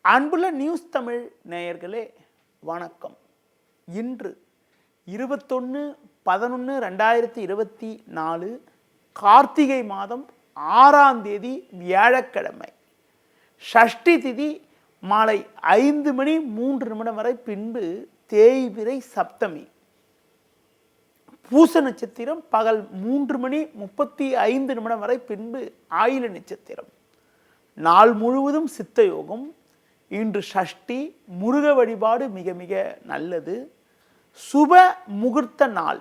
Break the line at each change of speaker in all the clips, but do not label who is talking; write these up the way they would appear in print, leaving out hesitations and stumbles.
அன்புள்ள நியூஸ் தமிழ் நேயர்களே வணக்கம். இன்று 21/11/2024 கார்த்திகை மாதம் 6ஆம் தேதி வியாழக்கிழமை. ஷஷ்டி திதி மாலை 5:03 வரை, பின்பு தேய்பிறை சப்தமி. பூச நட்சத்திரம் பகல் 3:35 வரை, பின்பு ஆயில நட்சத்திரம். நாள் முழுவதும் சித்த யோகம். இன்று ஷஷ்டி. முருக வழிபாடு மிக மிக நல்லது. சுப முகூர்த்த நாள்.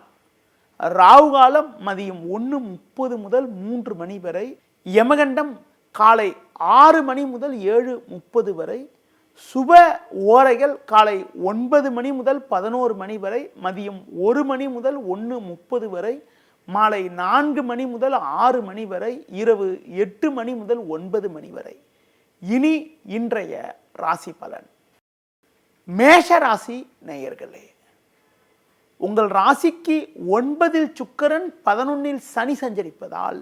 ராகு காலம் மதியம் 1:30 முதல் 3 மணி வரை. யமகண்டம் காலை 6 மணி முதல் 7:30 வரை. சுப ஓரைகள் காலை 9 மணி முதல் 11 மணி வரை, மதியம் 1 மணி முதல் 1:30 வரை, மாலை 4 மணி முதல் 6 மணி வரை, இரவு 8 மணி முதல் 9 மணி வரை. இனி இன்றைய ராசி பலன். மேஷ ராசி நேயர்களே, உங்கள் ராசிக்கு 9இல் சுக்கிரன் 11இல் சனி சஞ்சரிப்பதால்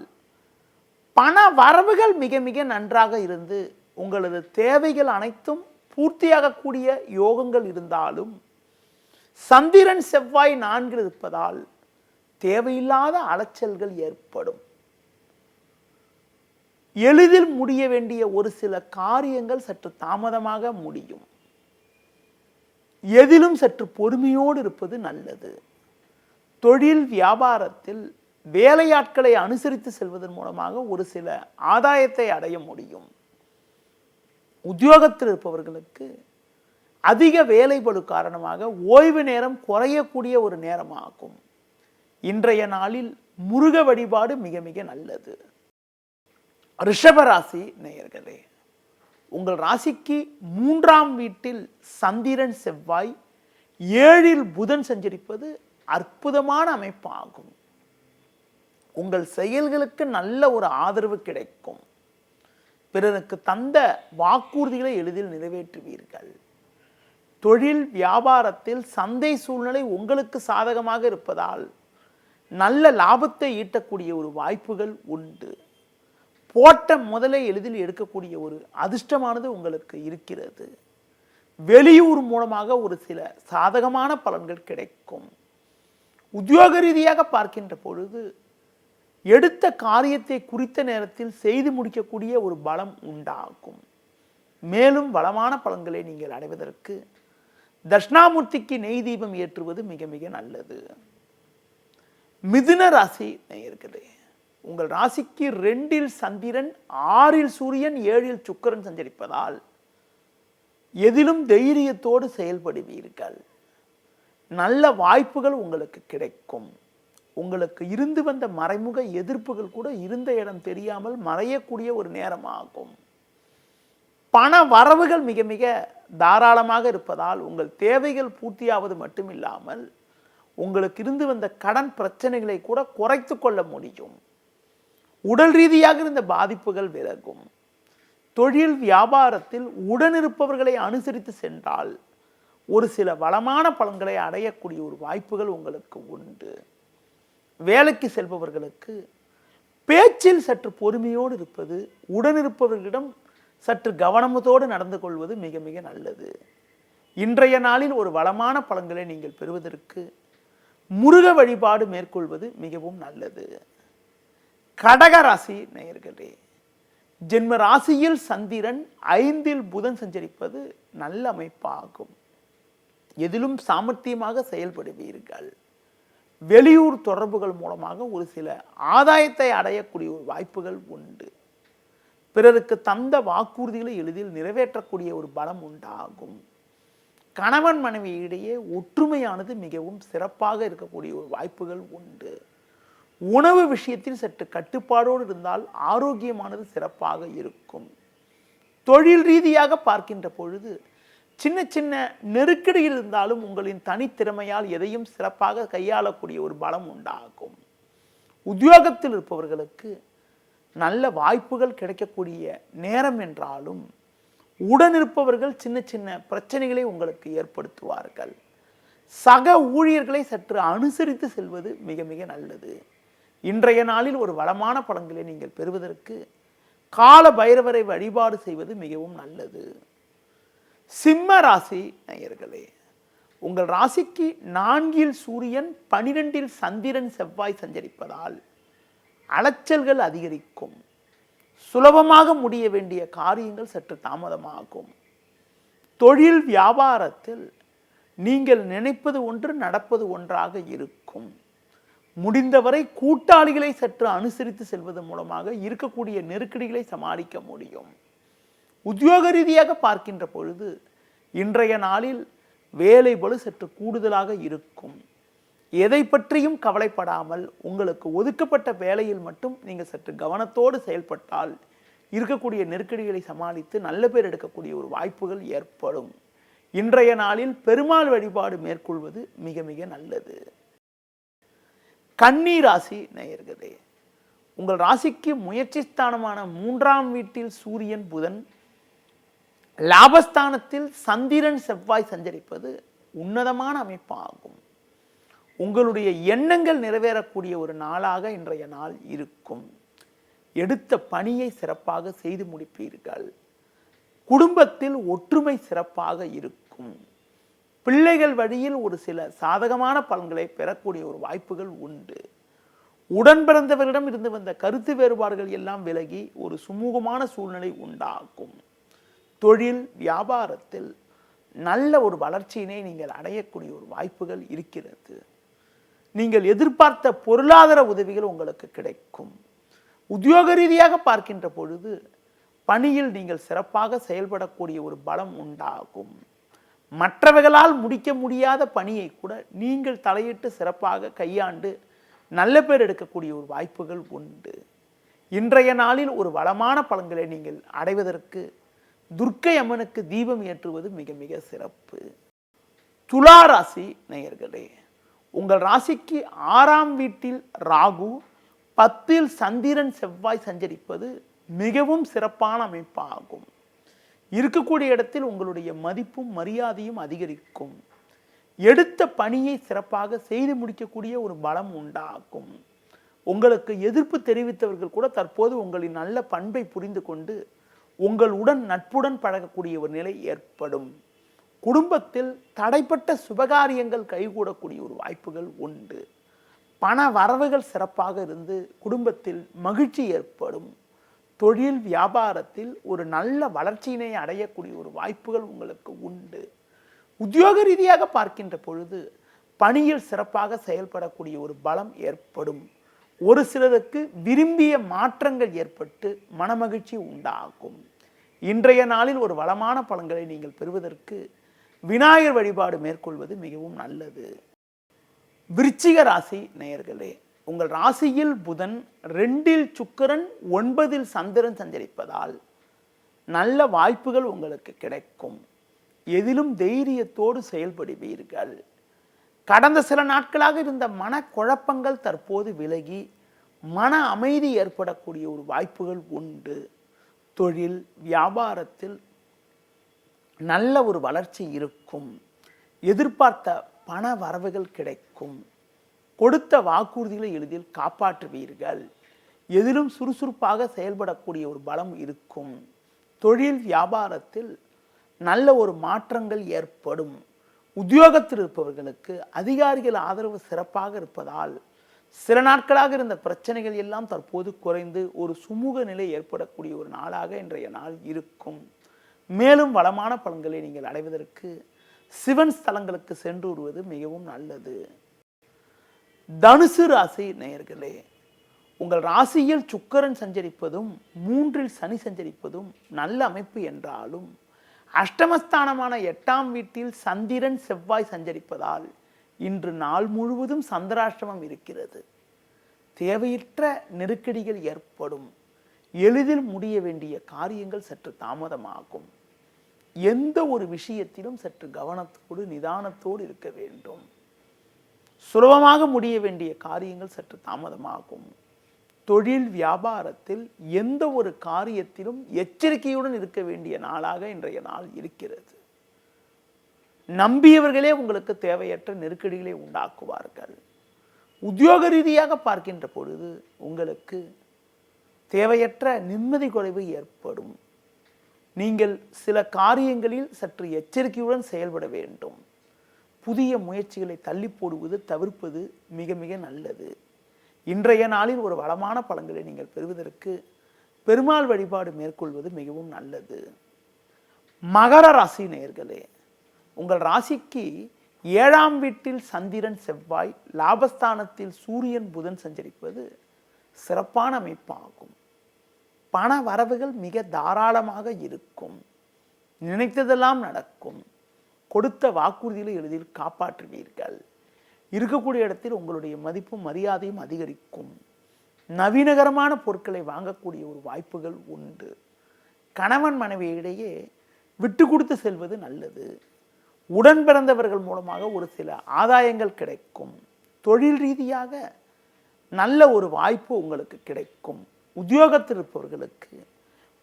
பண வரவுகள் மிக மிக நன்றாக இருந்து உங்களது தேவைகள் அனைத்தும் பூர்த்தியாகக்கூடிய யோகங்கள் இருந்தாலும், சந்திரன் செவ்வாய் 4 இருப்பதால் தேவையில்லாத அலைச்சல்கள் ஏற்படும். எளிதில் முடிய வேண்டிய ஒரு சில காரியங்கள் சற்று தாமதமாக முடியும். எதிலும் சற்று பொறுமையோடு இருப்பது நல்லது. தொழில் வியாபாரத்தில் வேலையாட்களை அனுசரித்து செல்வதன் மூலமாக ஒரு சில ஆதாயத்தை அடைய முடியும். உத்தியோகத்தில் இருப்பவர்களுக்கு அதிக வேலைப்பளு காரணமாக ஓய்வு நேரம் குறையக்கூடிய ஒரு நேரமாகும். இன்றைய நாளில் முருக வழிபாடு மிக மிக நல்லது. ரிஷபராசி நேயர்களே, உங்கள் ராசிக்கு 3ஆம் வீட்டில் சந்திரன் செவ்வாய், 7இல் புதன் சஞ்சரிப்பது அற்புதமான அமைப்பாகும். உங்கள் செயல்களுக்கு நல்ல ஒரு ஆதரவு கிடைக்கும். பிறருக்கு தந்த வாக்குறுதிகளை எளிதில் நிறைவேற்றுவீர்கள். தொழில் வியாபாரத்தில் சந்தை சூழ்நிலை உங்களுக்கு சாதகமாக இருப்பதால் நல்ல லாபத்தை ஈட்டக்கூடிய ஒரு வாய்ப்புகள் உண்டு. போட்ட முதலை எளிதில் எடுக்கக்கூடிய ஒரு அதிர்ஷ்டமானது உங்களுக்கு இருக்கிறது. வெளியூர் மூலமாக ஒரு சில சாதகமான பலன்கள் கிடைக்கும். உத்தியோக ரீதியாக பார்க்கின்ற பொழுது எடுத்த காரியத்தை குறித்த நேரத்தில் செய்து முடிக்கக்கூடிய ஒரு பலம் உண்டாகும். மேலும் வளமான பலன்களை நீங்கள் அடைவதற்கு தட்சிணாமூர்த்திக்கு நெய் தீபம் ஏற்றுவது மிக மிக நல்லது. மிதுன ராசி நேயர்களே, உங்கள் ராசிக்கு 2இல் சந்திரன், 6இல் சூரியன், 7இல் சுக்கிரன் சஞ்சரிப்பதால் எதிலும் தைரியத்தோடு செயல்படுவீர்கள். நல்ல வாய்ப்புகள் உங்களுக்கு கிடைக்கும். உங்களுக்கு இருந்து வந்த மறைமுக எதிர்ப்புகள் கூட இருந்த இடம் தெரியாமல் மறையக்கூடிய ஒரு நேரமாகும். பண வரவுகள் மிக மிக தாராளமாக இருப்பதால் உங்கள் தேவைகள் பூர்த்தியாவது மட்டுமில்லாமல் உங்களுக்கு இருந்து வந்த கடன் பிரச்சனைகளை கூட குறைத்து கொள்ள முடியும். உடல் ரீதியாக இருந்த பாதிப்புகள் விலகும். தொழில் வியாபாரத்தில் உடனிருப்பவர்களை அனுசரித்து சென்றால் ஒரு சில வளமான பலன்களை அடையக்கூடிய ஒரு வாய்ப்புகள் உங்களுக்கு உண்டு. வேலைக்கு செல்பவர்களுக்கு பேச்சில் சற்று பொறுமையோடு இருப்பது, உடனிருப்பவர்களிடம் சற்று கவனத்தோடு நடந்து கொள்வது மிக மிக நல்லது. இன்றைய நாளில் ஒரு வளமான பலன்களை நீங்கள் பெறுவதற்கு முருக வழிபாடு மேற்கொள்வது மிகவும் நல்லது. கடக ராசி நேயர்களே, ஜென்ம ராசியில் சந்திரன், 5இல் புதன் சஞ்சரிப்பது நல்ல அமைப்பாகும். எதிலும் சாமர்த்தியமாக செயல்படுவீர்கள். வெளியூர் தொடர்புகள் மூலமாக ஒரு சில ஆதாயத்தை அடையக்கூடிய ஒரு வாய்ப்புகள் உண்டு. பிறருக்கு தந்த வாக்குறுதிகளை எளிதில் நிறைவேற்றக்கூடிய ஒரு பலம் உண்டாகும். கணவன் மனைவி இடையே ஒற்றுமையானது மிகவும் சிறப்பாக இருக்கக்கூடிய ஒரு வாய்ப்புகள் உண்டு. உணவு விஷயத்தில் சற்று கட்டுப்பாடோடு இருந்தால் ஆரோக்கியமானது சிறப்பாக இருக்கும். தொழில் ரீதியாக பார்க்கின்ற பொழுது சின்ன சின்ன நெருக்கடிகள் இருந்தாலும் உங்களின் தனித்திறமையால் எதையும் சிறப்பாக கையாளக்கூடிய ஒரு பலம் உண்டாகும். உத்தியோகத்தில் இருப்பவர்களுக்கு நல்ல வாய்ப்புகள் கிடைக்கக்கூடிய நேரம் என்றாலும் உடனிருப்பவர்கள் சின்ன சின்ன பிரச்சனைகளை உங்களுக்கு ஏற்படுத்துவார்கள். சக ஊழியர்களை சற்று அனுசரித்து செல்வது மிக மிக நல்லது. இன்றைய நாளில் ஒரு வளமான பலன்களை நீங்கள் பெறுவதற்கு கால பைரவரை வழிபாடு செய்வது மிகவும் நல்லது. சிம்ம ராசி நேயர்களே, உங்கள் ராசிக்கு 4 சூரியன் 12 சந்திரன் செவ்வாய் சஞ்சரிப்பதால் அலைச்சல்கள் அதிகரிக்கும். சுலபமாக முடிய வேண்டிய காரியங்கள் சற்று தாமதமாகும். தொழில் வியாபாரத்தில் நீங்கள் நினைப்பது ஒன்று நடப்பது ஒன்றாக இருக்கும். முடிந்தவரை கூட்டாளிகளை சற்று அனுசரித்து செல்வது மூலமாக இருக்கக்கூடிய நெருக்கடிகளை சமாளிக்க முடியும். உத்தியோக ரீதியாக பார்க்கின்ற பொழுது இன்றைய நாளில் வேலை பளு சற்று கூடுதலாக இருக்கும். எதை பற்றியும் கவலைப்படாமல் உங்களுக்கு ஒதுக்கப்பட்ட வேலையில் மட்டும் நீங்கள் சற்று கவனத்தோடு செயல்பட்டால் இருக்கக்கூடிய நெருக்கடிகளை சமாளித்து நல்ல பேர் எடுக்கக்கூடிய ஒரு வாய்ப்புகள் ஏற்படும். இன்றைய நாளில் பெருமாள் வழிபாடு மேற்கொள்வது மிக மிக நல்லது. கன்னி ராசி நேயர்களே, உங்கள் ராசிக்கு முயற்சி ஸ்தானமான 3ஆம் வீட்டில் சூரியன் புதன், லாபஸ்தானத்தில் சந்திரன் செவ்வாய் சஞ்சரிப்பது உன்னதமான அமைப்பாகும். உங்களுடைய எண்ணங்கள் நிறைவேறக்கூடிய ஒரு நாளாக இன்றைய நாள் இருக்கும். எடுத்த பணியை சிறப்பாக செய்து முடிப்பீர்கள். குடும்பத்தில் ஒற்றுமை சிறப்பாக இருக்கும். பிள்ளைகள் வழியில் ஒரு சில சாதகமான பலன்களை பெறக்கூடிய ஒரு வாய்ப்புகள் உண்டு. உடன் பிறந்தவரிடம் இருந்து வந்த கருத்து வேறுபாடுகள் எல்லாம் விலகி ஒரு சுமூகமான சூழ்நிலை உண்டாகும். தொழில் வியாபாரத்தில் நல்ல ஒரு வளர்ச்சியினை நீங்கள் அடையக்கூடிய ஒரு வாய்ப்புகள் இருக்கிறது. நீங்கள் எதிர்பார்த்த பொருளாதார உதவிகள் உங்களுக்கு கிடைக்கும். உத்தியோக ரீதியாக பார்க்கின்ற பொழுது பணியில் நீங்கள் சிறப்பாக செயல்படக்கூடிய ஒரு பலம் உண்டாகும். மற்றவர்களால் முடிக்க முடியாத பணியை கூட நீங்கள் தலையிட்டு சிறப்பாக கையாண்டு நல்ல பேர் எடுக்கக்கூடிய ஒரு வாய்ப்புகள் உண்டு. இன்றைய நாளில் ஒரு வளமான பலன்களை நீங்கள் அடைவதற்கு துர்க்கை அம்மனுக்கு தீபம் ஏற்றுவது மிக மிக சிறப்பு. துலா ராசி நேயர்களே, உங்கள் ராசிக்கு 6ஆம் வீட்டில் ராகு, 10இல் சந்திரன் செவ்வாய் சஞ்சரிப்பது மிகவும் சிறப்பான அமைப்பாகும். இருக்கக்கூடிய இடத்தில் உங்களுடைய மதிப்பும் மரியாதையும் அதிகரிக்கும். எடுத்த பணியை சிறப்பாக செய்து முடிக்கக்கூடிய ஒரு பலம் உண்டாகும். உங்களுக்கு எதிர்ப்பு தெரிவித்தவர்கள் கூட தற்போது உங்களின் நல்ல பண்பை புரிந்து கொண்டு உங்களுடன் நட்புடன் பழகக்கூடிய ஒரு நிலை ஏற்படும். குடும்பத்தில் தடைப்பட்ட சுபகாரியங்கள் கைகூடக்கூடிய ஒரு வாய்ப்புகள் உண்டு. பண வரவுகள் சிறப்பாக இருந்து குடும்பத்தில் மகிழ்ச்சி ஏற்படும். தொழில் வியாபாரத்தில் ஒரு நல்ல வளர்ச்சியினை அடையக்கூடிய ஒரு வாய்ப்புகள் உங்களுக்கு உண்டு. உத்தியோக ரீதியாக பார்க்கின்ற பொழுது பணியில் சிறப்பாக செயல்படக்கூடிய ஒரு பலம் ஏற்படும். ஒரு சிலருக்கு விரும்பிய மாற்றங்கள் ஏற்பட்டு மனமகிழ்ச்சி உண்டாகும். இன்றைய நாளில் ஒரு வளமான பலன்களை நீங்கள் பெறுவதற்கு விநாயகர் வழிபாடு மேற்கொள்வது மிகவும் நல்லது. விருச்சிக ராசி நேயர்களே, உங்கள் ராசியில் புதன், 2இல் சுக்கிரன், 9இல் சந்திரன் சஞ்சரிப்பதால் நல்ல வாய்ப்புகள் உங்களுக்கு கிடைக்கும். எதிலும் தைரியத்தோடு செயல்படுவீர்கள். கடந்த சில நாட்களாக இருந்த மனக்குழப்பங்கள் தற்போது விலகி மன அமைதி ஏற்படக்கூடிய ஒரு வாய்ப்புகள் உண்டு. தொழில் வியாபாரத்தில் நல்ல ஒரு வளர்ச்சி இருக்கும். எதிர்பார்த்த பண வரவுகள் கிடைக்கும். கொடுத்த வாக்குறுதிகளை எளிதில் காப்பாற்றுவீர்கள். எதிலும் சுறுசுறுப்பாக செயல்படக்கூடிய ஒரு பலம் இருக்கும். தொழில் வியாபாரத்தில் நல்ல ஒரு மாற்றங்கள் ஏற்படும். உத்தியோகத்தில் இருப்பவர்களுக்கு அதிகாரிகள் ஆதரவு சிறப்பாக இருப்பதால் சில நாட்களாக இருந்த பிரச்சனைகள் எல்லாம் தற்போது குறைந்து ஒரு சுமூக நிலை ஏற்படக்கூடிய ஒரு நாளாக இன்றைய நாள் இருக்கும். மேலும் வளமான பலன்களை நீங்கள் அடைவதற்கு சிவன் ஸ்தலங்களுக்கு சென்று வருவது மிகவும் நல்லது. தனுசு ராசி நேயர்களே, உங்கள் ராசியில் சுக்கிரன் சஞ்சரிப்பதும் 3இல் சனி சஞ்சரிப்பதும் நல்ல அமைப்பு என்றாலும் அஷ்டமஸ்தானமான 8ஆம் வீட்டில் சந்திரன் செவ்வாய் சஞ்சரிப்பதால் இன்று நாள் முழுவதும் சந்திராஷ்டமம் இருக்கிறது. தேவையற்ற நெருக்கடிகள் ஏற்படும். எளிதில் முடிய வேண்டிய காரியங்கள் சற்று தாமதமாகும். எந்த ஒரு விஷயத்திலும் சற்று கவனத்தோடு நிதானத்தோடு இருக்க வேண்டும். சுலபமாக முடிய வேண்டிய காரியங்கள் சற்று தாமதமாகும். தொழில் வியாபாரத்தில் எந்த ஒரு காரியத்திலும் எச்சரிக்கையுடன் இருக்க வேண்டிய நாளாக இன்றைய நாள் இருக்கிறது. நம்பியவர்களே உங்களுக்கு தேவையற்ற நெருக்கடிகளை உண்டாக்குவார்கள். உத்தியோக ரீதியாக பார்க்கின்ற பொழுது உங்களுக்கு தேவையற்ற நிம்மதி குறைவு ஏற்படும். நீங்கள் சில காரியங்களில் சற்று எச்சரிக்கையுடன் செயல்பட வேண்டும். புதிய முயற்சிகளை தள்ளி போடுவது தவிர்ப்பது மிக மிக நல்லது. இன்றைய நாளில் ஒரு வளமான பலன்களை நீங்கள் பெறுவதற்கு பெருமாள் வழிபாடு மேற்கொள்வது மிகவும் நல்லது. மகர ராசி நேயர்களே, உங்கள் ராசிக்கு 7ஆம் வீட்டில் சந்திரன் செவ்வாய், லாபஸ்தானத்தில் சூரியன் புதன் சஞ்சரிப்பது சிறப்பான அமைப்பாகும். பண வரவுகள் மிக தாராளமாக இருக்கும். நினைத்ததெல்லாம் நடக்கும். கொடுத்த வாக்குறுதிகளை எளிதில் காப்பாற்றுவீர்கள். இருக்கக்கூடிய இடத்தில் உங்களுடைய மதிப்பும் மரியாதையும் அதிகரிக்கும். நவீனகரமான பொருட்களை வாங்கக்கூடிய ஒரு வாய்ப்புகள் உண்டு. கணவன் மனைவியிடையே விட்டு கொடுத்து செல்வது நல்லது. உடன் பிறந்தவர்கள் மூலமாக ஒரு சில ஆதாயங்கள் கிடைக்கும். தொழில் ரீதியாக நல்ல ஒரு வாய்ப்பு உங்களுக்கு கிடைக்கும். உத்தியோகத்தில் இருப்பவர்களுக்கு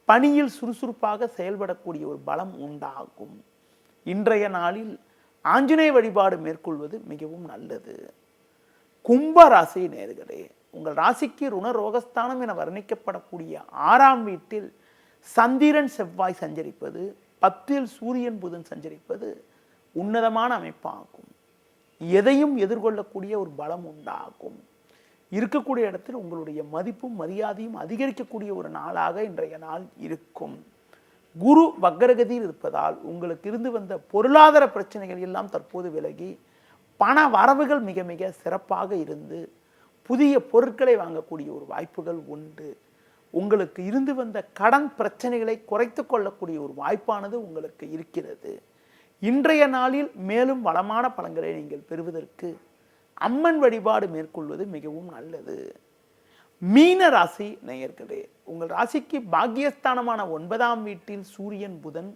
பணியில் சுறுசுறுப்பாக செயல்படக்கூடிய ஒரு பலம் உண்டாகும். இன்றைய நாளில் ஆஞ்சநேய வழிபாடு மேற்கொள்வது மிகவும் நல்லது. கும்ப ராசி நேயர்களே, உங்கள் ராசிக்கு ருணரோகஸ்தானம் என வர்ணிக்கப்படக்கூடிய 6ஆம் வீட்டில் சந்திரன் செவ்வாய் சஞ்சரிப்பது, 10இல் சூரியன் புதன் சஞ்சரிப்பது உன்னதமான அமைப்பாகும். எதையும் எதிர்கொள்ளக்கூடிய ஒரு பலம் உண்டாகும். இருக்கக்கூடிய இடத்தில் உங்களுடைய மதிப்பும் மரியாதையும் அதிகரிக்கக்கூடிய ஒரு நாளாக இன்றைய நாள் இருக்கும். குரு வக்ரகதியில் இருப்பதால் உங்களுக்கு இருந்து வந்த பொருளாதார பிரச்சனைகள் எல்லாம் தற்போது விலகி பண வரவுகள் மிக மிக சிறப்பாக இருந்து புதிய பொருட்களை வாங்கக்கூடிய ஒரு வாய்ப்புகள் உண்டு. உங்களுக்கு இருந்து வந்த கடன் பிரச்சனைகளை குறைத்து கொள்ளக்கூடிய ஒரு வாய்ப்பானது உங்களுக்கு இருக்கிறது. இன்றைய நாளில் மேலும் வளமான பலன்களை நீங்கள் பெறுவதற்கு அம்மன் வழிபாடு மேற்கொள்வது மிகவும் நல்லது. மீன ராசி நேயர்களே, உங்கள் ராசிக்கு பாக்கியஸ்தானமான 9ஆம் வீட்டில் சூரியன் புதன்,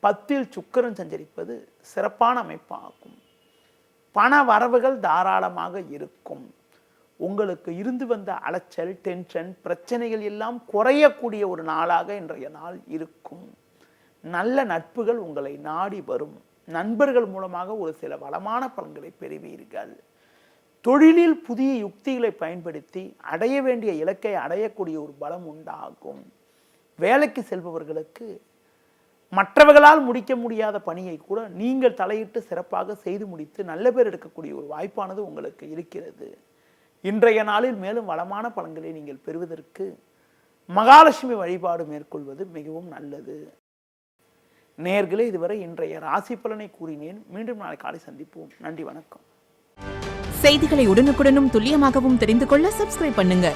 10இல் சுக்கிரன் சஞ்சரிப்பது சிறப்பான அமைப்பாகும். பண வரவுகள் தாராளமாக இருக்கும். உங்களுக்கு இருந்து வந்த அலைச்சல், டென்ஷன், பிரச்சனைகள் எல்லாம் குறையக்கூடிய ஒரு நாளாக இன்றைய நாள் இருக்கும். நல்ல நட்புகள் உங்களை நாடி வரும். நண்பர்கள் மூலமாக ஒரு சில வளமான பலன்களை பெறுவீர்கள். தொழிலில் புதிய யுக்திகளை பயன்படுத்தி அடைய வேண்டிய இலக்கை அடையக்கூடிய ஒரு பலம் உண்டாகும். வேலைக்கு செல்பவர்களுக்கு மற்றவர்களால் முடிக்க முடியாத பணியை கூட நீங்கள் தலையிட்டு சிறப்பாக செய்து முடித்து நல்ல பேர் எடுக்கக்கூடிய ஒரு வாய்ப்பானது உங்களுக்கு இருக்கிறது. இன்றைய நாளில் மேலும் வளமான பலன்களை நீங்கள் பெறுவதற்கு மகாலட்சுமி வழிபாடு மேற்கொள்வது மிகவும் நல்லது. நேயர்களே, இதுவரை இன்றைய ராசி பலனை கூறினேன். மீண்டும் நாளை காலை சந்திப்போம். நன்றி, வணக்கம்.
செய்திகளை உடனுக்குடனும் துல்லியமாகவும் தெரிந்து கொள்ள சப்ஸ்கிரைப் பண்ணுங்க.